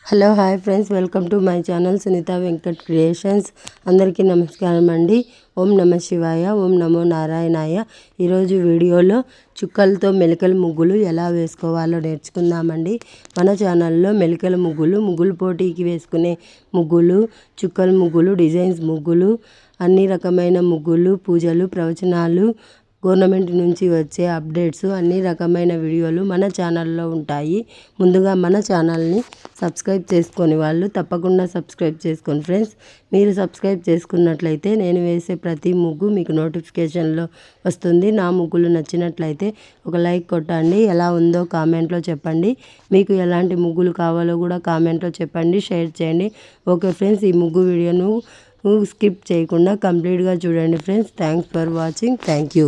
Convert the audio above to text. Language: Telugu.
Hello hi friends, welcome to my channel Sunitha Venkat creations. అందరికీ నమస్కారం అండి. ఓం నమ శివాయ, ఓం నమో నారాయణాయ. ఈరోజు వీడియోలో చుక్కలతో మెలికల ముగ్గులు ఎలా వేసుకోవాలో నేర్చుకుందామండి. మన ఛానల్లో మెలికల ముగ్గులు పోటీకి వేసుకునే ముగ్గులు, చుక్కల ముగ్గులు, డిజైన్స్ ముగ్గులు, అన్ని రకమైన ముగ్గులు, పూజలు, ప్రవచనాలు, గవర్నమెంట్ నుంచి వచ్చే అప్డేట్స్, అన్ని రకమైన వీడియోలు మన ఛానల్లో ఉంటాయి. ముందుగా మన ఛానల్ని సబ్స్క్రైబ్ చేసుకొని వాళ్ళు తప్పకుండా సబ్స్క్రైబ్ చేసుకోండి ఫ్రెండ్స్. మీరు సబ్స్క్రైబ్ చేసుకున్నట్లయితే నేను వేసే ప్రతి ముగ్గు మీకు నోటిఫికేషన్లో వస్తుంది. నా ముగ్గులు నచ్చినట్లయితే ఒక లైక్ కొట్టండి. ఎలా ఉందో కామెంట్లో చెప్పండి. మీకు ఎలాంటి ముగ్గులు కావాలో కూడా కామెంట్లో చెప్పండి, షేర్ చేయండి. ఓకే ఫ్రెండ్స్, ఈ ముగ్గు వీడియోను స్కిప్ చేయకుండా కంప్లీట్గా చూడండి friends. Thanks for watching. Thank you.